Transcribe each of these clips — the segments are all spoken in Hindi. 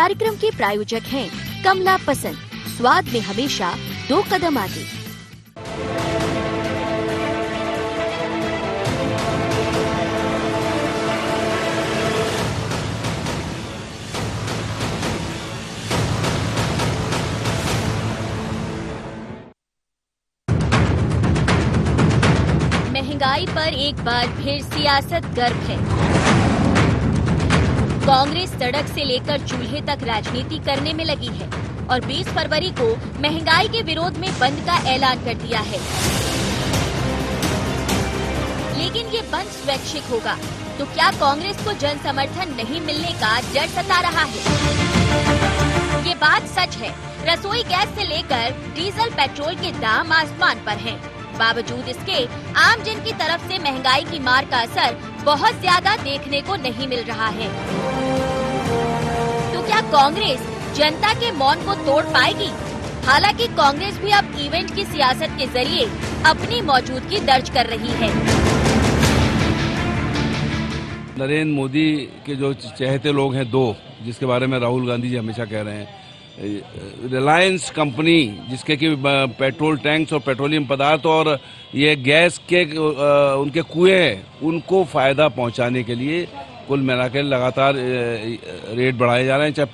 कार्यक्रम के प्रायोजक हैं कमला पसंद, स्वाद में हमेशा 2 कदम आगे। महंगाई पर एक बार फिर सियासत गर्म है। कांग्रेस सड़क से लेकर चूल्हे तक राजनीति करने में लगी है और 20 फरवरी को महंगाई के विरोध में बंद का ऐलान कर दिया है। लेकिन ये बंद स्वैच्छिक होगा, तो क्या कांग्रेस को जन समर्थन नहीं मिलने का डर सता रहा है? ये बात सच है, रसोई गैस से लेकर डीजल पेट्रोल के दाम आसमान पर हैं। बावजूद इसके आम जन की तरफ से महंगाई की मार का असर बहुत ज्यादा देखने को नहीं मिल रहा है। तो क्या कांग्रेस जनता के मौन को तोड़ पाएगी? हालांकि कांग्रेस भी अब इवेंट की सियासत के जरिए अपनी मौजूदगी दर्ज कर रही है। नरेंद्र मोदी के जो चहेते लोग हैं दो, जिसके बारे में राहुल गांधी जी हमेशा कह रहे हैं, रिलायंस कंपनी जिसके कि पेट्रोल टैंक्स और पेट्रोलियम पदार्थ और ये गैस के उनके कुएं, उनको फायदा पहुंचाने के लिए कुल मिलाकर लगातार रेट बढ़ाए जा रहे हैं, चाहे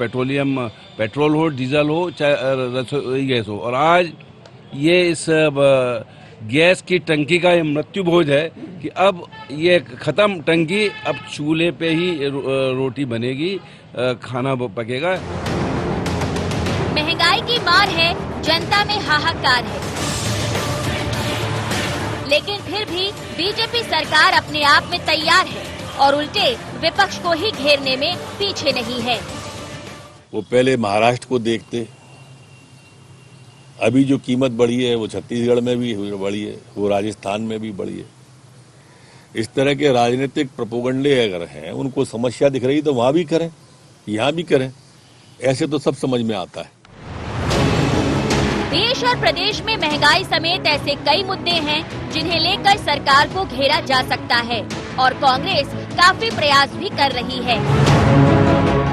पेट्रोल हो, डीजल हो, चाहे रसोई गैस हो। और आज ये इस गैस की टंकी का ये मृत्यु भोज है कि अब ये खत्म टंकी, अब चूल्हे पे ही रोटी बनेगी, खाना पकेगा। महंगाई की मार है, जनता में हाहाकार है, लेकिन फिर भी बीजेपी सरकार अपने आप में तैयार है और उल्टे विपक्ष को ही घेरने में पीछे नहीं है। वो पहले महाराष्ट्र को देखते, अभी जो कीमत बढ़ी है वो छत्तीसगढ़ में भी बढ़ी है, वो राजस्थान में भी बढ़ी है। इस तरह के राजनीतिक प्रोपेगेंडे अगर हैं, उनको समस्या दिख रही तो वहां भी करें, यहाँ भी करें, ऐसे तो सब समझ में आता है। देश और प्रदेश में महंगाई समेत ऐसे कई मुद्दे हैं जिन्हें लेकर सरकार को घेरा जा सकता है और कांग्रेस काफी प्रयास भी कर रही है।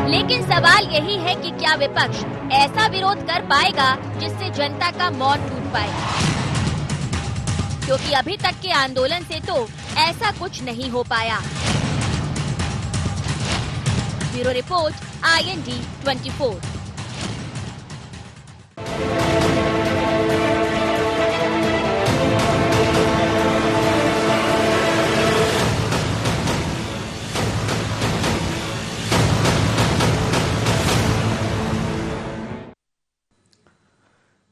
लेकिन सवाल यही है कि क्या विपक्ष ऐसा विरोध कर पाएगा जिससे जनता का मौन टूट पाए? क्योंकि अभी तक के आंदोलन से तो ऐसा कुछ नहीं हो पाया। Bureau report, IND 24।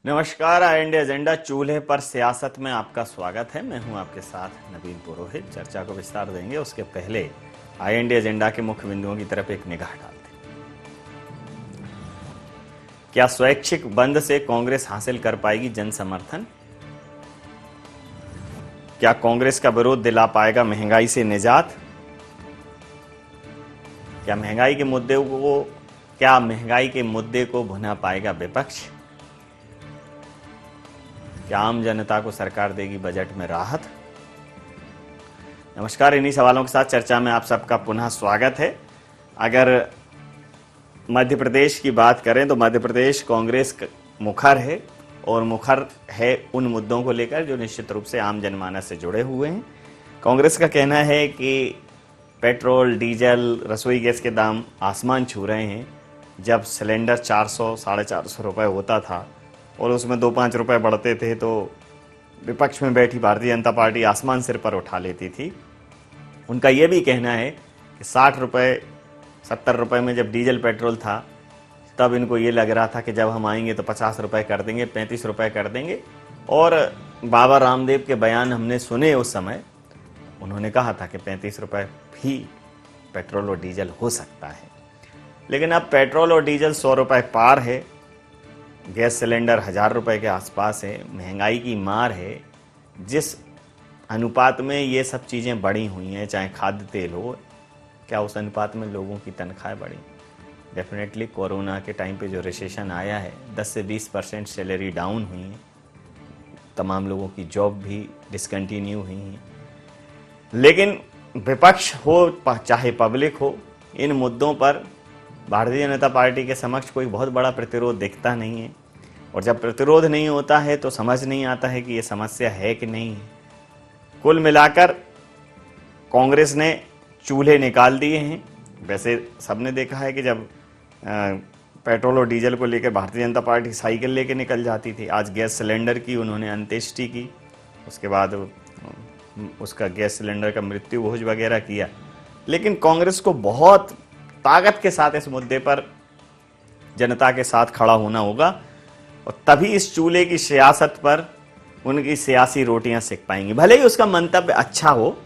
नमस्कार, IND एजेंडा चूल्हे पर सियासत में आपका स्वागत है। मैं हूं आपके साथ नवीन पुरोहित। चर्चा को विस्तार देंगे, उसके पहले IND एजेंडा के मुख्य बिंदुओं की तरफ एक निगाह डालते हैं। क्या स्वैच्छिक बंद से कांग्रेस हासिल कर पाएगी जन समर्थन? क्या कांग्रेस का विरोध दिला पाएगा महंगाई से निजात? क्या महंगाई के मुद्दे को भुना पाएगा विपक्ष? क्या आम जनता को सरकार देगी बजट में राहत? नमस्कार, इन्हीं सवालों के साथ चर्चा में आप सबका पुनः स्वागत है। अगर मध्य प्रदेश की बात करें तो मध्य प्रदेश कांग्रेस मुखर है और मुखर है उन मुद्दों को लेकर जो निश्चित रूप से आम जनमानस से जुड़े हुए हैं। कांग्रेस का कहना है कि पेट्रोल, डीजल, रसोई गैस के दाम आसमान छू रहे हैं। जब सिलेंडर 400, 450 रुपये होता था और उसमें 2-5 रुपए बढ़ते थे तो विपक्ष में बैठी भारतीय जनता पार्टी आसमान सिर पर उठा लेती थी। उनका यह भी कहना है कि 60 रुपए, 70 रुपए में जब डीजल पेट्रोल था तब इनको ये लग रहा था कि जब हम आएंगे तो 50 रुपए कर देंगे, 35 रुपए कर देंगे। और बाबा रामदेव के बयान हमने सुने उस समय, उन्होंने कहा था कि 35 रुपए भी पेट्रोल और डीजल हो सकता है। लेकिन अब पेट्रोल और डीजल 100 रुपए पार है, गैस सिलेंडर 1000 रुपए के आसपास है, महंगाई की मार है। जिस अनुपात में ये सब चीज़ें बढ़ी हुई हैं, चाहे खाद्य तेल हो, क्या उस अनुपात में लोगों की तनख्वाहें बढ़ी? डेफिनेटली कोरोना के टाइम पे जो रिसेशन आया है, 10 से 20% सैलरी डाउन हुई है, तमाम लोगों की जॉब भी डिसकंटिन्यू हुई है। लेकिन विपक्ष हो चाहे पब्लिक हो, इन मुद्दों पर भारतीय जनता पार्टी के समक्ष कोई बहुत बड़ा प्रतिरोध दिखता नहीं है, और जब प्रतिरोध नहीं होता है तो समझ नहीं आता है कि ये समस्या है कि नहीं है। कुल मिलाकर कांग्रेस ने चूल्हे निकाल दिए हैं। वैसे सबने देखा है कि जब पेट्रोल और डीजल को लेकर भारतीय जनता पार्टी साइकिल लेके निकल जाती थी, आज गैस सिलेंडर की उन्होंने अंत्येष्टि की, उसके बाद उसका गैस सिलेंडर का मृत्यु भोज वगैरह किया। लेकिन कांग्रेस को बहुत ताकत के साथ इस मुद्दे पर जनता के साथ खड़ा होना होगा, और तभी इस चूल्हे की सियासत पर उनकी सियासी रोटियां सेक पाएंगी। भले ही उसका मंतव्य अच्छा हो,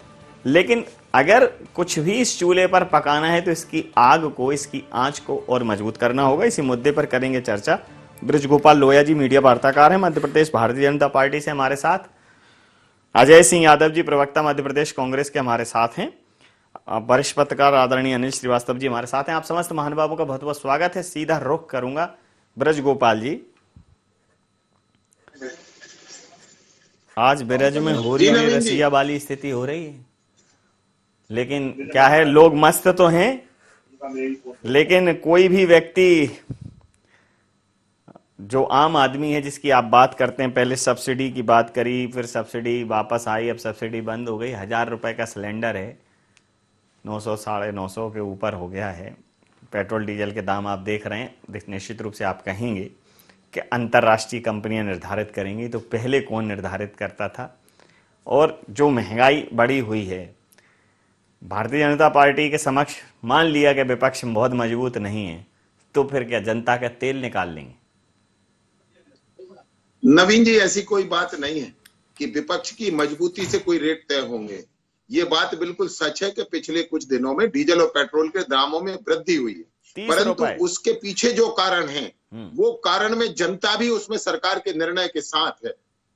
लेकिन अगर कुछ भी इस चूल्हे पर पकाना है तो इसकी आग को, इसकी आंच को और मजबूत करना होगा। इसी मुद्दे पर करेंगे चर्चा। ब्रजगोपाल लोहिया जी मीडिया वार्ताकार हैं, मध्य प्रदेश भारतीय जनता पार्टी से हमारे साथ। अजय सिंह यादव जी प्रवक्ता मध्य प्रदेश कांग्रेस के हमारे साथ हैं। वरिष्ठ पत्रकार आदरणीय अनिल श्रीवास्तव जी हमारे साथ हैं। आप समस्त महानुभावों का बहुत बहुत स्वागत है। सीधा रुख करूंगा ब्रजगोपाल जी, आज ब्रज में हो रही है रसिया वाली स्थिति हो रही है, लेकिन क्या है, लोग मस्त तो हैं, लेकिन कोई भी व्यक्ति जो आम आदमी है जिसकी आप बात करते हैं, पहले सब्सिडी की बात करी, फिर सब्सिडी वापस आई, अब सब्सिडी बंद हो गई। 1000 रुपए का सिलेंडर है, 900 950 के ऊपर हो गया है। पेट्रोल डीजल के दाम आप देख रहे हैं। निश्चित रूप से आप कहेंगे कि अंतर्राष्ट्रीय कंपनियां निर्धारित करेंगी, तो पहले कौन निर्धारित करता था? और जो महंगाई बढ़ी हुई है, भारतीय जनता पार्टी के समक्ष मान लिया कि विपक्ष बहुत मजबूत नहीं है, तो फिर क्या जनता का तेल निकाल लेंगे? नवीन जी, ऐसी कोई बात नहीं है कि विपक्ष की मजबूती से कोई रेट तय होंगे। ये बात बिल्कुल सच है कि पिछले कुछ दिनों में डीजल और पेट्रोल के दामों में वृद्धि हुई है, परंतु उसके पीछे जो कारण है वो कारण में जनता भी उसमें सरकार के निर्णय के साथ है।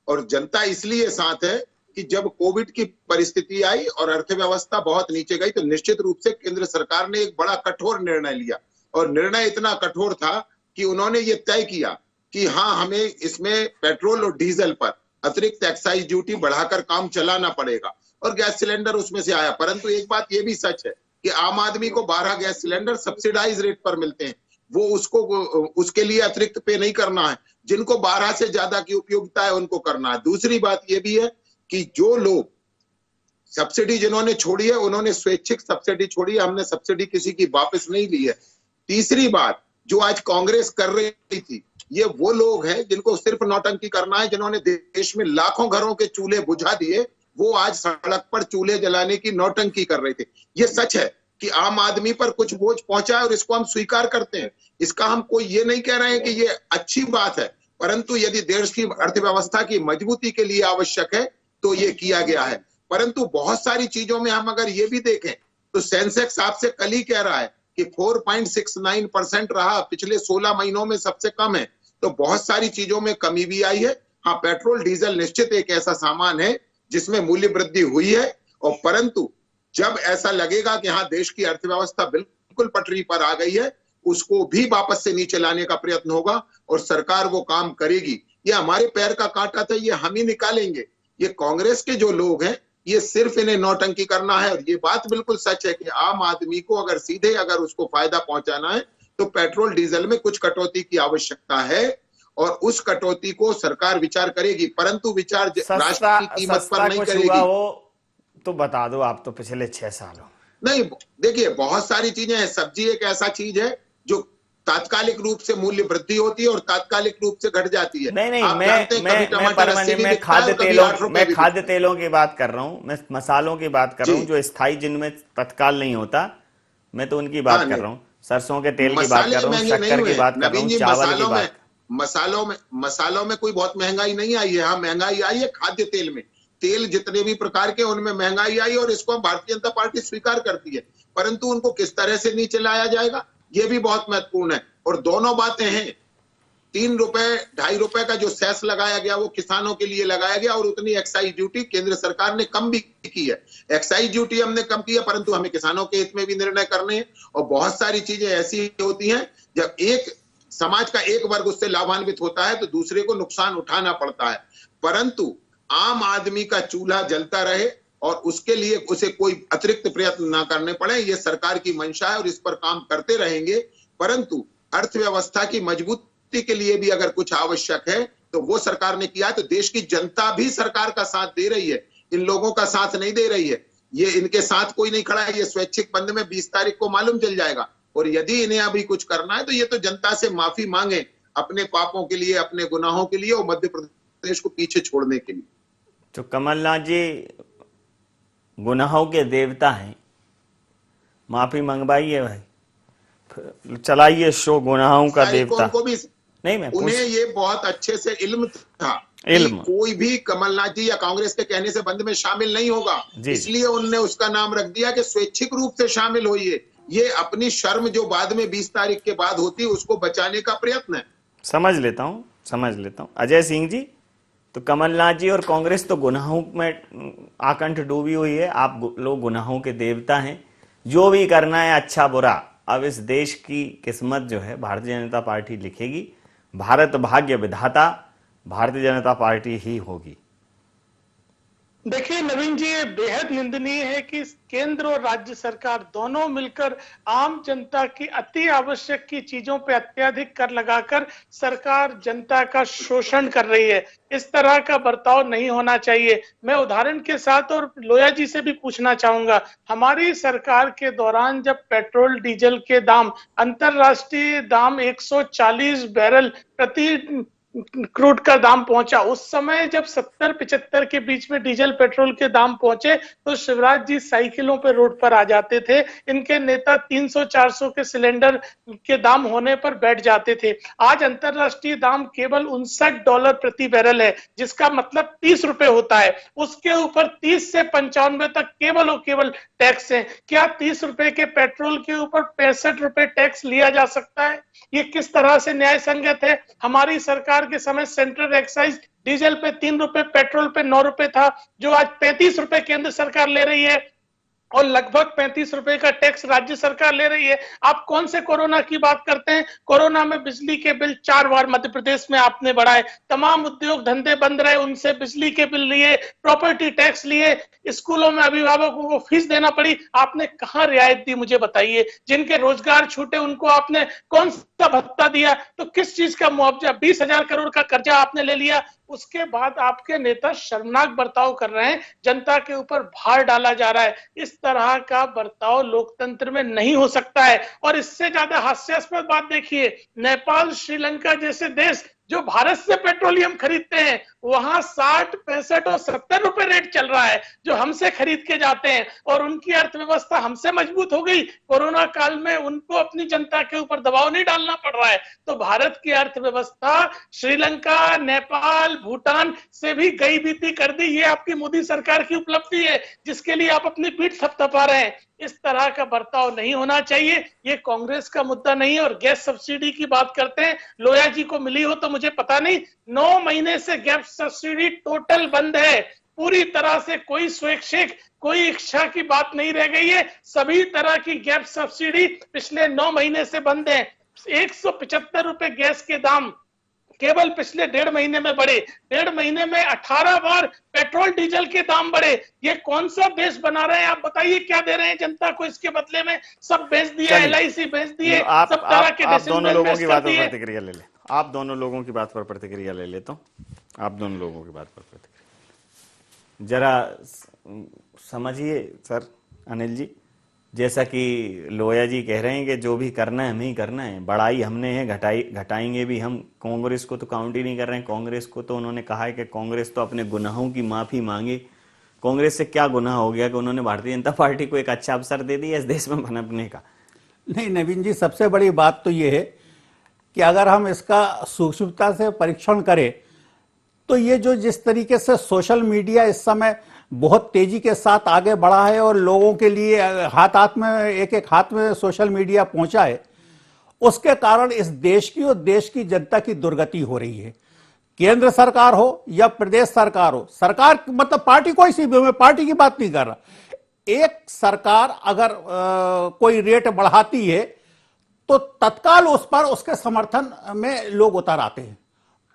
और जनता इसलिए साथ है कि जब कोविड की परिस्थिति आई और अर्थव्यवस्था बहुत नीचे गई, तो निश्चित रूप से केंद्र सरकार ने एक बड़ा कठोर निर्णय लिया, और निर्णय इतना कठोर था कि उन्होंने ये तय किया कि हाँ, हमें इसमें पेट्रोल और डीजल पर अतिरिक्त एक्साइज ड्यूटी बढ़ाकर काम चलाना पड़ेगा, और गैस सिलेंडर उसमें से आया। परंतु एक बात ये भी सच है कि आम आदमी को 12 गैस सिलेंडर सब्सिडाइज रेट पर मिलते हैं, वो उसके लिए अतिरिक्त पे नहीं करना है। जिनको 12 से ज्यादा की उपयोगिता है उनको करना है। दूसरी बात ये भी है कि जो लोग सब्सिडी जिन्होंने छोड़ी है, उन्होंने स्वैच्छिक सब्सिडी छोड़ी है, हमने सब्सिडी किसी की वापस नहीं ली है। तीसरी बात, जो आज कांग्रेस कर रही थी, ये वो लोग हैं जिनको सिर्फ नौटंकी करना है, जिन्होंने देश में लाखों घरों के चूल्हे बुझा दिए, वो आज सड़क पर चूल्हे जलाने की नौटंकी कर रहे थे। ये सच है कि आम आदमी पर कुछ बोझ पहुंचा है, और इसको हम स्वीकार करते हैं। इसका हम कोई ये नहीं कह रहे हैं कि ये अच्छी बात है, परंतु यदि देश की अर्थव्यवस्था की मजबूती के लिए आवश्यक है तो ये किया गया है। परंतु बहुत सारी चीजों में हम अगर ये भी देखें तो सेंसेक्स आपसे कल ही कह रहा है कि 4.69% रहा, पिछले 16 महीनों में सबसे कम है। तो बहुत सारी चीजों में कमी भी आई है। हाँ, पेट्रोल डीजल निश्चित एक ऐसा सामान है जिसमें मूल्य वृद्धि हुई है, और परंतु जब ऐसा लगेगा कि हाँ, देश की अर्थव्यवस्था बिल्कुल पटरी पर आ गई है, उसको भी वापस से नीचे लाने का प्रयत्न होगा, और सरकार वो काम करेगी। ये हमारे पैर का कांटा था, ये हम ही निकालेंगे। ये कांग्रेस के जो लोग हैं, ये सिर्फ इन्हें नौटंकी करना है। और ये बात बिल्कुल सच है कि आम आदमी को अगर सीधे अगर उसको फायदा पहुंचाना है तो पेट्रोल डीजल में कुछ कटौती की आवश्यकता है, और उस कटौती को सरकार विचार करेगी, परंतु विचार राष्ट्र की कीमत पर नहीं करेगी। वो तो बता दो आप, तो पिछले 6 सालों नहीं, देखिए बहुत सारी चीजें हैं। सब्जी एक ऐसा चीज है जो तात्कालिक रूप से मूल्य वृद्धि होती है और तात्कालिक रूप से घट जाती है। नहीं, मैं खाद्य तेलों की बात कर रहा हूँ, मैं मसालों की बात कर रहा हूँ, जो स्थायी, जिनमें तत्काल नहीं होता, मैं तो उनकी बात कर रहा हूँ। सरसों के तेल की बात कर रहा हूँ, शक्कर की बात कर रहा हूँ, चावल की बात। मसालों में कोई बहुत महंगाई नहीं आई है। हाँ, महंगाई आई है खाद्य तेल में। तेल जितने भी प्रकार के, उनमें महंगाई आई, और इसको भारतीय जनता पार्टी स्वीकार करती है, परंतु उनको किस तरह से नीचे लाया जाएगा ये भी बहुत महत्वपूर्ण है। और दोनों बातें हैं। 3 रुपए 2.5 रुपए का जो सेस लगाया गया वो किसानों के लिए लगाया गया, और उतनी एक्साइज ड्यूटी केंद्र सरकार ने कम भी की है। एक्साइज ड्यूटी हमने कम की है, परंतु हमें किसानों के हित में भी निर्णय करने हैं। और बहुत सारी चीजें ऐसी होती हैं, जब एक समाज का एक वर्ग उससे लाभान्वित होता है तो दूसरे को नुकसान उठाना पड़ता है। परंतु आम आदमी का चूल्हा जलता रहे और उसके लिए उसे कोई अतिरिक्त प्रयत्न ना करने पड़े, ये सरकार की मंशा है, और इस पर काम करते रहेंगे। परंतु अर्थव्यवस्था की मजबूती के लिए भी अगर कुछ आवश्यक है तो वो सरकार ने किया है। तो देश की जनता भी सरकार का साथ दे रही है, इन लोगों का साथ नहीं दे रही है। ये इनके साथ कोई नहीं खड़ा है। ये स्वैच्छिक बंद में 20 तारीख को मालूम चल जाएगा। और यदि इन्हें अभी कुछ करना है तो ये तो जनता से माफी मांगे अपने पापों के लिए, अपने गुनाहों के लिए और मध्य प्रदेश को पीछे छोड़ने के लिए। तो कमलनाथ जी गुनाहों के देवता हैं, माफी मंगवाइए भाई, चलाइए शो गुनाहों का देवता। को भी नहीं, मैं उन्हें ये बहुत अच्छे से इल्म था इल्म कि कोई भी कमलनाथ जी या कांग्रेस के कहने से बंद में शामिल नहीं होगा, इसलिए उन्होंने उसका नाम रख दिया कि स्वैच्छिक रूप से शामिल होइए। ये अपनी शर्म जो बाद में 20 तारीख के बाद होती है उसको बचाने का प्रयत्न है। समझ लेता हूं। अजय सिंह जी, तो कमलनाथ जी और कांग्रेस तो गुनाहों में आकंठ डूबी हुई है, आप लोग गुनाहों के देवता हैं। जो भी करना है अच्छा बुरा, अब इस देश की किस्मत जो है भारतीय जनता पार्टी लिखेगी। भारत भाग्य विधाता भारतीय जनता पार्टी ही होगी। देखिए नवीन जी, ये बेहद निंदनीय है कि केंद्र और राज्य सरकार दोनों मिलकर आम जनता की अति आवश्यक की चीजों पे अत्यधिक कर लगाकर सरकार जनता का शोषण कर रही है। इस तरह का बर्ताव नहीं होना चाहिए। मैं उदाहरण के साथ और लोया जी से भी पूछना चाहूंगा, हमारी सरकार के दौरान जब पेट्रोल डीजल के दाम, अंतरराष्ट्रीय दाम 140 बैरल प्रति क्रूड का दाम पहुंचा, उस समय जब 70-75 के बीच में डीजल पेट्रोल के दाम पहुंचे तो शिवराज जी साइकिलों पे रोड पर आ जाते थे। इनके नेता 300-400 के सिलेंडर के दाम होने पर बैठ जाते थे। आज अंतरराष्ट्रीय दाम केवल $59 प्रति बैरल है, जिसका मतलब 30 रुपए होता है। उसके ऊपर 30 से 95 तक केवल और केवल टैक्स है। क्या 30 रुपए के पेट्रोल के ऊपर 65 रुपए टैक्स लिया जा सकता है? ये किस तरह से न्याय संगत है? हमारी सरकार के समय सेंट्रल एक्साइज डीजल पे 3 रुपए, पेट्रोल पे 9 रुपए था, जो आज 35 रुपए केंद्र सरकार ले रही है और लगभग 35 रुपए का टैक्स राज्य सरकार ले रही है। आप कौन से कोरोना की बात करते हैं? कोरोना में बिजली के बिल 4 बार मध्य प्रदेश में आपने बढ़ाए, तमाम उद्योग धंधे बंद रहे, उनसे बिजली के बिल लिए, प्रॉपर्टी टैक्स लिए, स्कूलों में अभिभावकों को फीस देना पड़ी, आपने कहां रियायत दी मुझे बताइए? जिनके रोजगार छूटे उनको आपने कौन सा भत्ता दिया? तो किस चीज का मुआवजा? 20,000 करोड़ का कर्जा आपने ले लिया। उसके बाद आपके नेता शर्मनाक बर्ताव कर रहे हैं, जनता के ऊपर भार डाला जा रहा है। इस तरह का बर्ताव लोकतंत्र में नहीं हो सकता है। और इससे ज्यादा हास्यास्पद बात देखिए, नेपाल, श्रीलंका जैसे देश जो भारत से पेट्रोलियम खरीदते हैं, वहां 60, 65 और 70 रुपए रेट चल रहा है जो हमसे खरीद के जाते हैं, और उनकी अर्थव्यवस्था हमसे मजबूत हो गई। कोरोना काल में उनको अपनी जनता के ऊपर दबाव नहीं डालना पड़ रहा है। तो भारत की अर्थव्यवस्था श्रीलंका, नेपाल, भूटान से भी गई बीती कर दी। ये आपकी मोदी सरकार की उपलब्धि है, जिसके लिए आप अपनी पीठ थपथपा रहे हैं। इस तरह का बर्ताव नहीं होना चाहिए। ये कांग्रेस का मुद्दा नहीं है। और गैस सब्सिडी की बात करते हैं, लोया जी को मिली हो तो मुझे पता नहीं, 9 महीने से गैस सब्सिडी टोटल बंद है। पूरी तरह से कोई स्वैच्छिक, कोई इच्छा की बात नहीं रह गई है। सभी तरह की गैस सब्सिडी पिछले 9 महीने से बंद है। 175 रुपए गैस के दाम केवल पिछले 1.5 महीने में बढ़े। 1.5 महीने में 18 बार पेट्रोल डीजल के दाम बढ़े। ये कौन सा देश बना रहे हैं आप बताइए? क्या दे रहे हैं जनता को इसके बदले में? सब बेच दिया, LIC बेच दिए, सब तरह के आप दोनों लोगों की बात पर प्रतिक्रिया ले ले। आप दोनों लोगों की बात पर प्रतिक्रिया ले लेता हूँ। आप दोनों लोगों की बात पर प्रतिक्रिया जरा समझिए सर। अनिल जी, जैसा कि लोया जी कह रहे हैं कि जो भी करना है हमें ही करना है, बढ़ाई हमने है, घटाएंगे भी हम। कांग्रेस को तो काउंट ही नहीं कर रहे हैं। कांग्रेस को तो उन्होंने कहा है कि कांग्रेस तो अपने गुनाहों की माफी मांगे। कांग्रेस से क्या गुनाह हो गया कि उन्होंने भारतीय जनता पार्टी को एक अच्छा अवसर दे दिया इस देश में पनपने का? नहीं नवीन जी, सबसे बड़ी बात तो ये है कि अगर हम इसका सूक्ष्मता से परीक्षण करें तो ये जो जिस तरीके से सोशल मीडिया इस समय बहुत तेजी के साथ आगे बढ़ा है और लोगों के लिए हाथ में एक हाथ में सोशल मीडिया पहुंचा है, उसके कारण इस देश की और देश की जनता की दुर्गति हो रही है। केंद्र सरकार हो या प्रदेश सरकार हो, सरकार मतलब पार्टी कोई सी भी, मैं पार्टी की बात नहीं कर रहा। एक सरकार अगर कोई रेट बढ़ाती है तो तत्काल उस पर उसके समर्थन में लोग उतर आते हैं।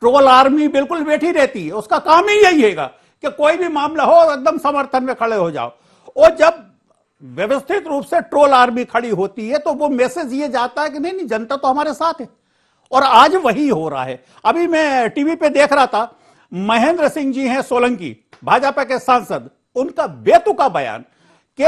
ट्रोल आर्मी बिल्कुल बैठी रहती है, उसका काम ही यही है कि कोई भी मामला हो एकदम समर्थन में खड़े हो जाओ। और जब व्यवस्थित रूप से ट्रोल आर्मी खड़ी होती है तो वो मैसेज ये जाता है कि नहीं नहीं, जनता तो हमारे साथ है। और आज वही हो रहा है। अभी मैं टीवी पे देख रहा था, महेंद्र सिंह जी हैं सोलंकी, भाजपा के सांसद, उनका बेतुका बयान कि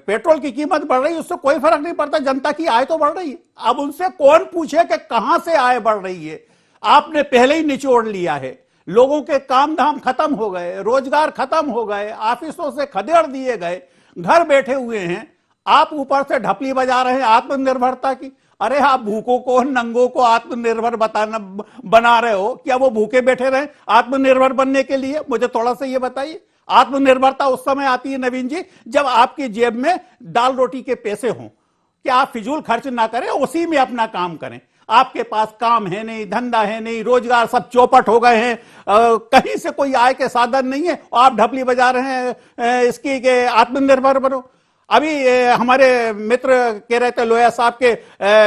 पेट्रोल की कीमत बढ़ रही है, उससे कोई फर्क नहीं पड़ता, जनता की आय तो बढ़ रही है। अब उनसे कौन पूछे कि कहां से आय बढ़ रही है? आपने पहले ही निचोड़ लिया है। लोगों के काम धाम खत्म हो गए, रोजगार खत्म हो गए, ऑफिसों से खदेड़ दिए गए, घर बैठे हुए हैं। आप ऊपर से ढपली बजा रहे हैं आत्मनिर्भरता की। अरे आप भूखों को, नंगों को आत्मनिर्भर बना रहे हो, क्या वो भूखे बैठे रहे आत्मनिर्भर बनने के लिए? मुझे थोड़ा सा ये बताइए। आत्मनिर्भरता उस समय आती है नवीन जी जब आपकी जेब में दाल रोटी के पैसे हों, कि आप फिजूल खर्च ना करें, उसी में अपना काम करें। आपके पास काम है नहीं, धंधा है नहीं, रोजगार सब चौपट हो गए हैं, कहीं से कोई आय के साधन नहीं है, आप ढपली बजा रहे हैं इसकी के आत्मनिर्भर बनो। अभी हमारे मित्र कह रहे थे लोया साहब के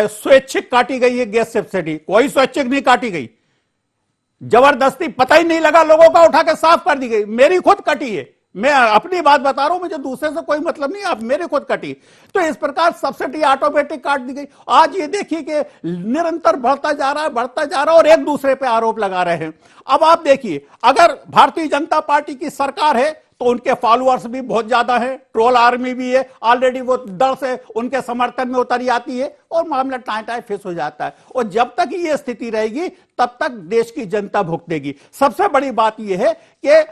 स्वैच्छिक काटी गई है गैस सब्सिडी। कोई स्वैच्छिक नहीं काटी गई, जबरदस्ती, पता ही नहीं लगा, लोगों का उठा के साफ कर दी गई। मेरी खुद कटी है, मैं अपनी बात बता रहा हूं, मुझे दूसरे से कोई मतलब नहीं, आप मेरे खुद कटी। तो इस प्रकार सब्सिडी ऑटोमेटिक काट दी गई। आज ये देखिए कि निरंतर बढ़ता जा रहा है और एक दूसरे पे आरोप लगा रहे हैं। अब आप देखिए, अगर भारतीय जनता पार्टी की सरकार है तो उनके फॉलोअर्स भी बहुत ज्यादा हैं, ट्रोल आर्मी भी है, ऑलरेडी वो डर से उनके समर्थन में उतर जाती है और मामला टाई फिस हो जाता है। और जब तक ये स्थिति रहेगी तब तक देश की जनता भुगतेगी। सबसे बड़ी बात यह है कि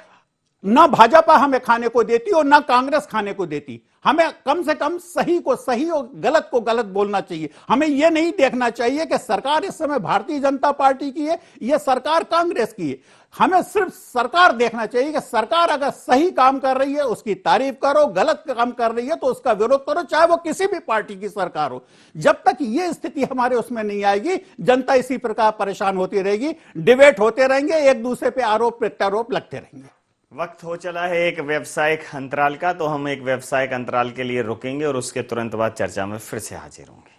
ना भाजपा हमें खाने को देती और ना कांग्रेस खाने को देती। हमें कम से कम सही को सही और गलत को गलत बोलना चाहिए। हमें यह नहीं देखना चाहिए कि सरकार इस समय भारतीय जनता पार्टी की है, यह सरकार कांग्रेस की है। हमें सिर्फ सरकार देखना चाहिए कि सरकार अगर सही काम कर रही है उसकी तारीफ करो, गलत काम कर रही है तो उसका विरोध करो, चाहे वो किसी भी पार्टी की सरकार हो। जब तक ये स्थिति हमारे उसमें नहीं आएगी, जनता इसी प्रकार परेशान होती रहेगी, डिबेट होते रहेंगे, एक दूसरे पे आरोप प्रत्यारोप लगते रहेंगे। वक्त हो चला है एक व्यावसायिक अंतराल का, तो हम एक व्यावसायिक अंतराल के लिए रुकेंगे और उसके तुरंत बाद चर्चा में फिर से हाजिर होंगे।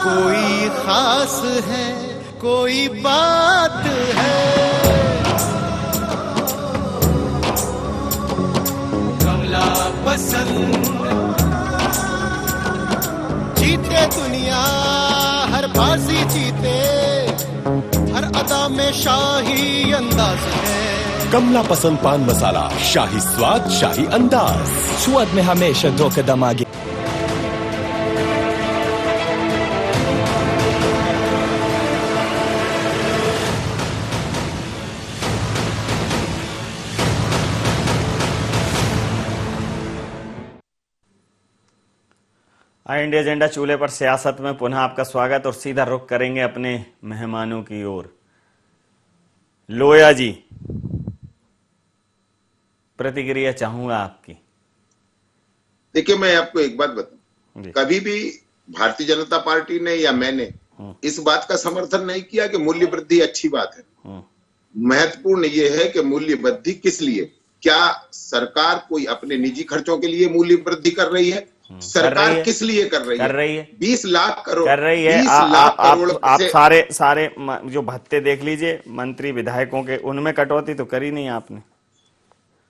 कोई खास है, कोई बात है, कमला पसंद। जीते दुनिया हर बाजी जीते, हर अदा में शाही अंदाज है। कमला पसंद पान मसाला, शाही स्वाद, शाही अंदाज, स्वाद में हमेशा दो कदम आगे। इंडिया एजेंडा चूल्हे पर सियासत में पुनः आपका स्वागत और सीधा रुख करेंगे अपने मेहमानों की ओर। लोया जी, प्रतिक्रिया चाहूंगा आपकी। देखिए, मैं आपको एक बात बताऊं, कभी भी भारतीय जनता पार्टी ने या मैंने इस बात का समर्थन नहीं किया कि मूल्य वृद्धि अच्छी बात है। महत्वपूर्ण ये है कि मूल्य वृद्धि किस लिए, क्या सरकार कोई अपने निजी खर्चों के लिए मूल्य वृद्धि कर रही है? सरकार किस लिए कर रही है? 20 लाख करोड़ कर रही है। 20 लाख करोड़ आप सारे जो भत्ते देख लीजिए मंत्री विधायकों के, उनमें कटौती तो करी नहीं आपने।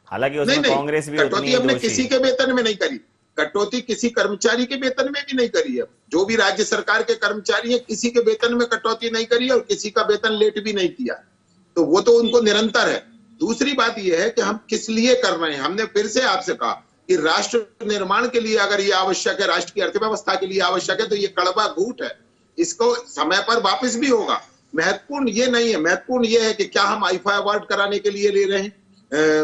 हालांकि उसमें कांग्रेस भी कटौती हमने किसी के वेतन में नहीं करी, कटौती किसी कर्मचारी के वेतन में भी नहीं करी है। जो भी राज्य सरकार के कर्मचारी है, किसी के वेतन में कटौती नहीं करी और किसी का वेतन लेट भी नहीं किया, तो वो तो उनको निरंतर है। दूसरी बात यह है कि हम किस लिए कर रहे हैं। हमने फिर से आपसे कहा कि राष्ट्र निर्माण के लिए अगर ये आवश्यक है, राष्ट्र की अर्थव्यवस्था के लिए आवश्यक है, तो ये कड़वा घूंट है, इसको समय पर वापस भी होगा। महत्वपूर्ण ये नहीं है, महत्वपूर्ण ये है कि क्या हम आईफा अवार्ड कराने के लिए ले रहे हैं,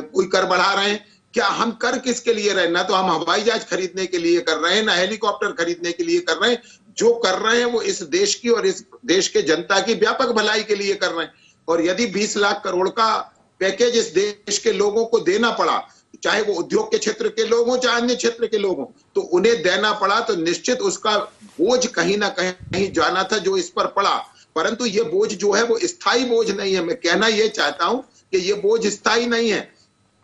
कोई कर बढ़ा रहे हैं, क्या हम कर किसके लिए रहे हैं? ना तो हम हवाई जहाज खरीदने के लिए कर रहे हैं, ना हेलीकॉप्टर खरीदने के लिए कर रहे हैं। जो कर रहे हैं वो इस देश की और इस देश के जनता की व्यापक भलाई के लिए कर रहे हैं। और यदि 20 लाख करोड़ का पैकेज इस देश के लोगों को देना पड़ा, चाहे वो उद्योग के क्षेत्र के लोग हों चाहे अन्य क्षेत्र के लोग हों, तो उन्हें देना पड़ा, तो निश्चित उसका बोझ कहीं ना कहीं जाना था जो इस पर पड़ा। परंतु ये बोझ जो है वो स्थायी बोझ नहीं है। मैं कहना ये चाहता हूं कि ये बोझ स्थायी नहीं है।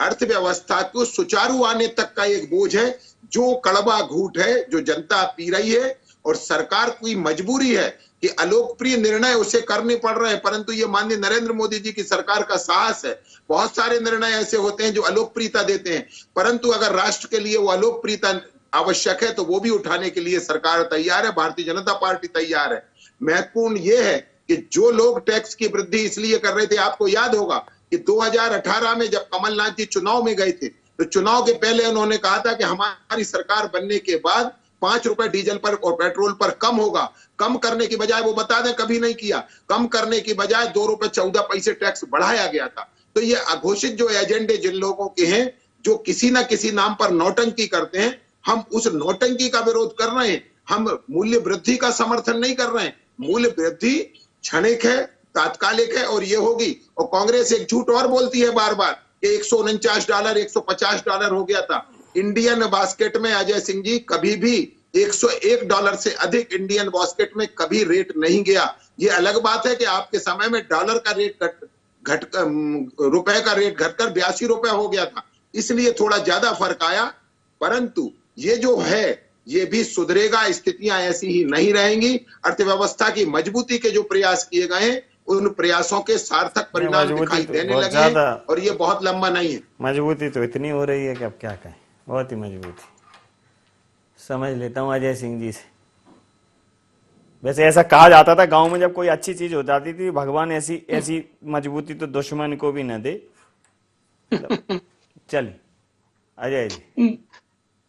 अर्थव्यवस्था को सुचारू आने तक का एक बोझ है, जो कड़वा घूंट है जो जनता पी रही है। और सरकार की मजबूरी है कि अलोकप्रिय निर्णय उसे करने पड़ रहे हैं, परंतु ये माननीय नरेंद्र मोदी जी की सरकार का साहस है। बहुत सारे निर्णय ऐसे होते हैं जो अलोकप्रियता देते हैं, परंतु अगर राष्ट्र के लिए वो अलोकप्रियता आवश्यक है तो वो भी उठाने के लिए सरकार तैयार है, भारतीय जनता पार्टी तैयार है। महत्वपूर्ण ये है कि जो लोग टैक्स की वृद्धि इसलिए कर रहे थे, आपको याद होगा कि 2018 में जब कमलनाथ जी चुनाव में गए थे तो चुनाव के पहले उन्होंने कहा था कि हमारी सरकार बनने के बाद 5 रुपए डीजल पर और पेट्रोल पर कम होगा। कम करने की बजाय, वो बता दें, कभी नहीं किया। कम करने की बजाय 2 रुपए 14 पैसे टैक्स बढ़ाया गया था। तो ये अघोषित जो एजेंडे जिन लोगों के हैं, जो किसी ना किसी नाम पर नौटंकी करते हैं, हम उस नौटंकी का विरोध कर रहे हैं। हम मूल्य वृद्धि का समर्थन नहीं कर रहे हैं। मूल्य वृद्धि क्षणिक है, तात्कालिक है और ये होगी। और कांग्रेस एक झूठ और बोलती है बार बार कि $149 $150 हो गया था। इंडियन बास्केट में अजय सिंह जी कभी भी $101 से अधिक इंडियन बास्केट में कभी रेट नहीं गया। ये अलग बात है कि आपके समय में डॉलर का रेट रुपए का रेट घटकर 82 रुपए हो गया था, इसलिए थोड़ा ज्यादा फर्क आया। परंतु ये जो है ये भी सुधरेगा, स्थितियां ऐसी ही नहीं रहेंगी। अर्थव्यवस्था की मजबूती के जो प्रयास किए गए हैं, उन प्रयासों के सार्थक परिणाम दिखाई देने लगे हैं और ये बहुत लंबा नहीं है। मजबूती तो इतनी हो रही है कि अब क्या कहें, बहुत ही मजबूती। समझ लेता हूँ अजय सिंह जी से। वैसे ऐसा कहा जाता था गांव में, जब कोई अच्छी चीज हो जाती थी, भगवान ऐसी मजबूती तो दुश्मन को भी न दे। चलिए अजय जी।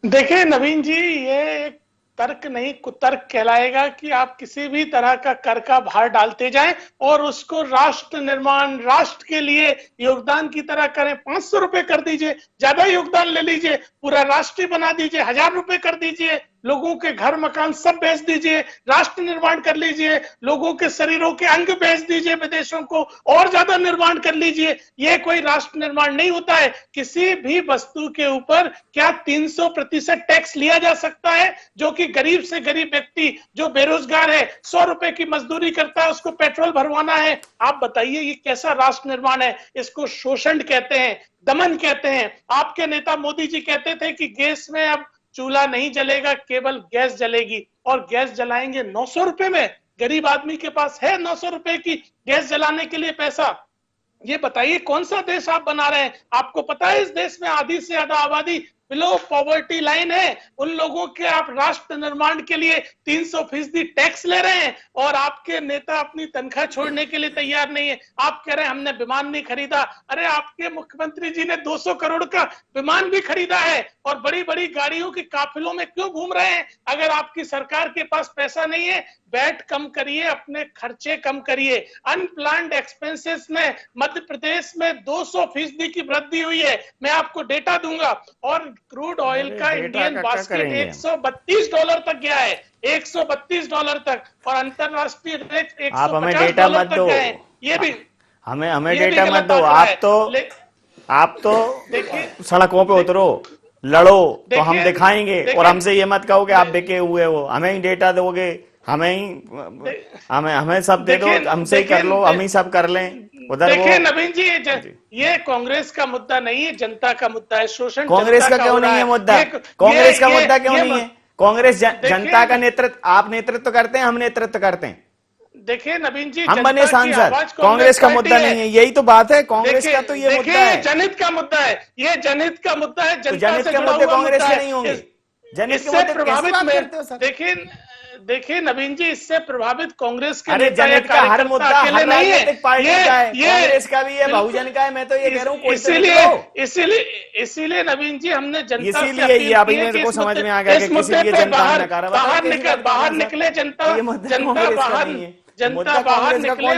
देखिए नवीन जी, ये एक तर्क नहीं कुतर्क कहलाएगा कि आप किसी भी तरह का कर का भार डालते जाएं और उसको राष्ट्र निर्माण, राष्ट्र के लिए योगदान की तरह करें। 500 रुपए कर दीजिए, ज्यादा योगदान ले लीजिए, पूरा राष्ट्रीय बना दीजिए, 1000 रुपए कर दीजिए, लोगों के घर मकान सब बेच दीजिए, राष्ट्र निर्माण कर लीजिए, लोगों के शरीरों के अंग बेच दीजिए विदेशों को, और ज्यादा निर्माण कर लीजिए। ये कोई राष्ट्र निर्माण नहीं होता है। किसी भी वस्तु के ऊपर क्या 300% टैक्स लिया जा सकता है? जो कि गरीब से गरीब व्यक्ति जो बेरोजगार है, 100 रुपए की मजदूरी करता है, उसको पेट्रोल भरवाना है। आप बताइए ये कैसा राष्ट्र निर्माण है? इसको शोषण कहते हैं, दमन कहते हैं। आपके नेता मोदी जी कहते थे कि गैस में अब चूल्हा नहीं जलेगा, केवल गैस जलेगी, और गैस जलाएंगे 900 रुपए में। गरीब आदमी के पास है 900 रुपए की गैस जलाने के लिए पैसा? ये बताइए कौन सा देश आप बना रहे हैं? आपको पता है इस देश में आधी से ज्यादा आबादी बिलो पॉवर्टी लाइन है। उन लोगों के आप राष्ट्र निर्माण के लिए 300% टैक्स ले रहे हैं और आपके नेता अपनी तनख्वाह छोड़ने के लिए तैयार नहीं है। आप कह रहे हैं हमने विमान नहीं खरीदा। अरे आपके मुख्यमंत्री जी ने 200 करोड़ का विमान भी खरीदा है और बड़ी बड़ी गाड़ियों के काफिलों में क्यों घूम रहे हैं? अगर आपकी सरकार के पास पैसा नहीं है, वैट कम करिए, अपने खर्चे कम करिए। अनप्लान्ड एक्सपेंसेस में मध्य प्रदेश में 200% की वृद्धि हुई है। मैं आपको डेटा दूंगा। और क्रूड ऑयल का इंडियन बास्केट $132 तक गया है, $132 तक, और अंतरराष्ट्रीय रेट $150 तक गए हैं। ये भी हमें डेटा मत दो। आप तो सड़कों पे उतरो, लड़ो, तो हम दिखाएंगे। और हमसे ये मत कहो कि आप बिके हुए हो। हमें ही डेटा दोगे, हमें सब दे दो, हमसे ही कर लो, हम ही सब कर लें। उधर देखिए नवीन जी, ये कांग्रेस का मुद्दा नहीं है, जनता का मुद्दा है। शोषण कांग्रेस का क्यों नहीं है मुद्दा? कांग्रेस का मुद्दा क्यों नहीं है? कांग्रेस जनता का नेतृत्व, आप नेतृत्व करते हैं, हम नेतृत्व करते हैं। देखिए नवीन जी, हम बने सांसद, कांग्रेस का मुद्दा नहीं है। यही तो बात है, कांग्रेस का तो ये मुद्दा है, जनहित का मुद्दा है। ये जनहित का मुद्दा है, जनहित के मुद्दे कांग्रेस के नहीं होंगे। जनहित के मुद्दे प्रभावित देखिए नवीन जी, इससे प्रभावित कांग्रेस के अरे जनहित का हर मुद्दा हर राजनीतिक पार्टी का है, कांग्रेस का भी है, बहुजन का है। मैं तो ये कह रहा हूँ, इसीलिए नवीन जी हमने जनता इसीलिए ये अभी मेरे को समझ में आ गया कि किसी लिए जनता बाहर निकले, जनता बाहर निकले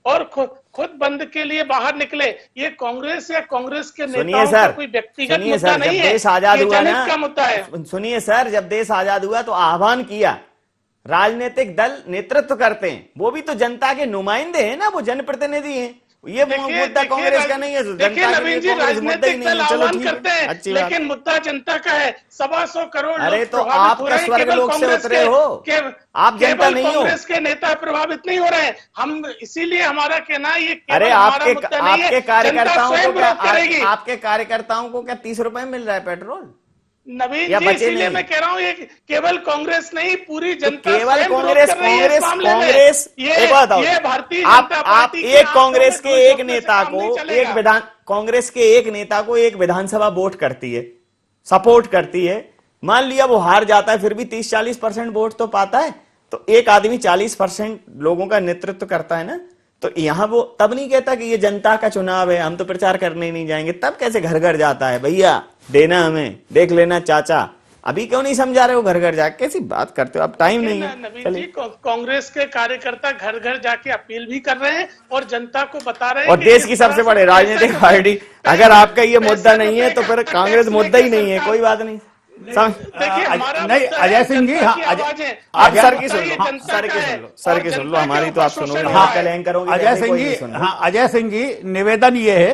और खुद बंद के लिए बाहर निकले। ये कांग्रेस या कांग्रेस के नेताओं का कोई व्यक्तिगत मुद्दा नहीं है, देश आजाद हुआ ना, का मुद्दा है। सुनिए सर, जब देश आजाद हुआ तो आह्वान किया, राजनीतिक दल नेतृत्व करते हैं, वो भी तो जनता के नुमाइंदे हैं ना, वो जनप्रतिनिधि हैं। ये मुद्दा कांग्रेस का नहीं है, देखिए नवीन जी, राजनीतिक दल आह्वान करते हैं, लेकिन मुद्दा जनता का है। 125 करोड़ अरे लोग तो प्रभावित आप हो रहे हैं, स्वर्ग केवल लोक से कांग्रेस उतरे हो, आप जनता नहीं हो। कांग्रेस के नेता प्रभावित नहीं हो रहे हैं, हम इसीलिए हमारा कहना है ये अरे आपके कार्यकर्ताओं को क्या, करेगी। आपके कार्यकर्ताओं को क्या 30 रुपए मिल रहा है पेट्रोल? नवीन जी, इसीलिए मैं कह रहा हूँ ये केवल कांग्रेस नहीं, पूरी जनता केवल कांग्रेस ये भारतीय जनता आप पार्टी एक कांग्रेस के एक नेता को कांग्रेस के एक नेता को एक विधानसभा वोट करती है, सपोर्ट करती है, मान लिया वो हार जाता है, फिर भी 30-40% वोट तो पाता है। तो एक आदमी 40% लोगों का नेतृत्व करता है ना, तो यहां वो तब नहीं कहता कि ये जनता का चुनाव है, हम तो प्रचार करने ही नहीं जाएंगे। तब कैसे घर घर जाता है, भैया देना हमें, देख लेना चाचा। अभी क्यों नहीं समझा रहे हो घर घर जाके? कैसी बात करते हो, अब टाइम नहीं है। नवीन जी, कांग्रेस के कार्यकर्ता घर घर जाके अपील भी कर रहे हैं और जनता को बता रहे हैं। और देश की सबसे बड़ी राजनीतिक पार्टी, अगर आपका ये मुद्दा नहीं है तो फिर कांग्रेस मुद्दा ही नहीं है, कोई बात नहीं। देखिए हमारा नहीं, अजय सिंह जी, आप सर की सुन लो, सर की सुन लो, हमारी तो आप सुनोगे, हाँ कलैंग करोगे। अजय सिंह जी, हाँ अजय सिंह जी, निवेदन ये है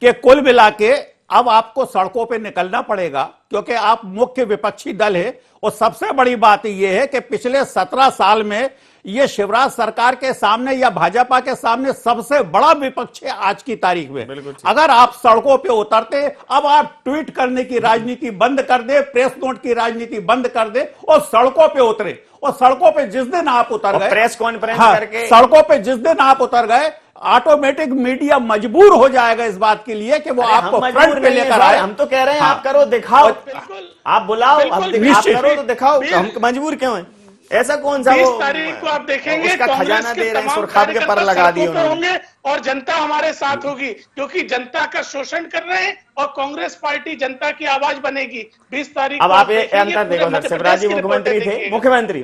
कि कुल मिला के अब आपको सड़कों पे निकलना पड़ेगा, क्योंकि आप मुख्य विपक्षी दल है। और सबसे बड़ी बात यह है कि पिछले 17 साल में ये शिवराज सरकार के सामने या भाजपा के सामने सबसे बड़ा विपक्ष है आज की तारीख में। अगर आप सड़कों पे उतरते, अब आप ट्वीट करने की राजनीति बंद कर दे, प्रेस नोट की राजनीति बंद कर दे और सड़कों पे उतरे, और सड़कों पे जिस दिन आप उतर गए, प्रेस कॉन्फ्रेंस करके सड़कों पे जिस दिन आप उतर गए, ऑटोमेटिक मीडिया मजबूर हो जाएगा इस बात के लिए कि वो आपको फ्रंट पे लेकर आए। हम तो कह रहे हैं आप करो, दिखाओ, आप बुलाओ, आप करो तो दिखाओ, हम मजबूर क्यों हैं? ऐसा कौन सा 20 तारीख को आप देखेंगे उसका खजाना दे रहे हैं, सुरखाब के पर लगा दिए होंगे और जनता हमारे साथ होगी, क्योंकि जनता का शोषण कर रहे हैं और कांग्रेस पार्टी जनता की आवाज बनेगी। 20 तारीख अब आप ये अंतर देखो सर, शिवराज जी मुख्यमंत्री थे,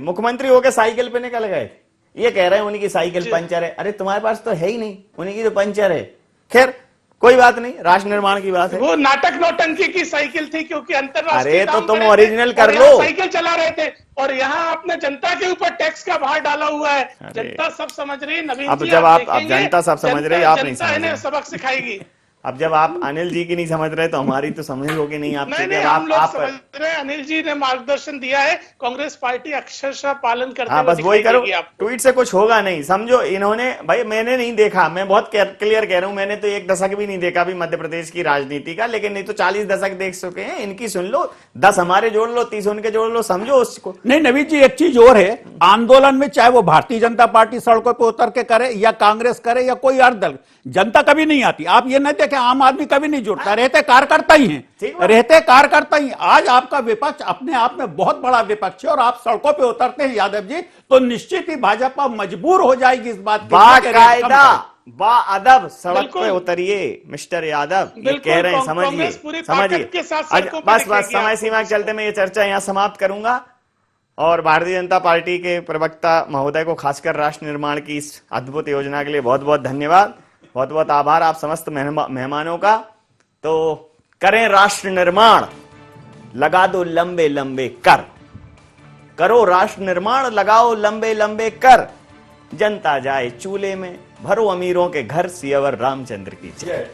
मुख्यमंत्री होकर साइकिल पे निकल गए, ये कह रहे हैं उनकी साइकिल पंचर है। अरे तुम्हारे पास तो है ही नहीं, उनकी तो पंचर है। खैर कोई बात नहीं, राष्ट्र निर्माण की बात है। वो नाटक नौटंकी की साइकिल थी, क्योंकि अंतरराष्ट्रीय अरे तो तुम ओरिजिनल कर लो, साइकिल चला रहे थे और यहाँ आपने जनता के ऊपर टैक्स का भार डाला हुआ है। जनता सब समझ रही है नवीन अब जी, जब आप जनता सब समझ रही है, आप नहीं समझ रहे, सबक सिखाएगी। अब जब आप अनिल जी की नहीं समझ रहे तो हमारी तो समझ होगी नहीं आपसे। नहीं, हम लोग समझ रहे हैं, अनिल जी ने मार्गदर्शन दिया है, कांग्रेस पार्टी अक्षरशः पालन करते हैं। बस वही करो, ट्वीट से कुछ होगा नहीं, समझो। इन्होंने, भाई मैंने नहीं देखा, मैं बहुत क्लियर कह रहा हूं, मैंने तो 1 दशक भी नहीं देखा अभी मध्य प्रदेश की राजनीति का, लेकिन नहीं तो 40 दशक देख चुके हैं। इनकी सुन लो, 10 हमारे जोड़ लो, 30 उनके जोड़ लो, समझो उसको। नहीं नवीन जी, एक चीज और है, आंदोलन में चाहे वो भारतीय जनता पार्टी सड़कों पर उतर के करे या कांग्रेस करे या कोई और दल, जनता कभी नहीं आती। आप ये नहीं देखें, आम आदमी कभी नहीं जुड़ता, रहते कार्यकर्ता ही हैं, रहते कार्यकर्ता ही। आज आपका विपक्ष अपने आप में बहुत बड़ा विपक्ष है और आप सड़कों पे उतरते हैं यादव जी, तो निश्चित ही भाजपा मजबूर हो जाएगी इस बात के बाकायदा बाअदब सड़क पे उतरिए मिस्टर यादव, ये कह रहे हैं, समझिए। बस समय सीमा के चलते मैं ये चर्चा यहाँ समाप्त करूंगा और भारतीय जनता पार्टी के प्रवक्ता महोदय को, खासकर राष्ट्र निर्माण की इस अद्भुत योजना के लिए बहुत बहुत धन्यवाद, बहुत बहुत आभार आप समस्त मेहमानों का। तो करें राष्ट्र निर्माण, लगा दो लंबे लंबे कर, करो राष्ट्र निर्माण, लगाओ लंबे लंबे कर, जनता जाए चूल्हे में, भरो अमीरों के घर, सियावर रामचंद्र की जय।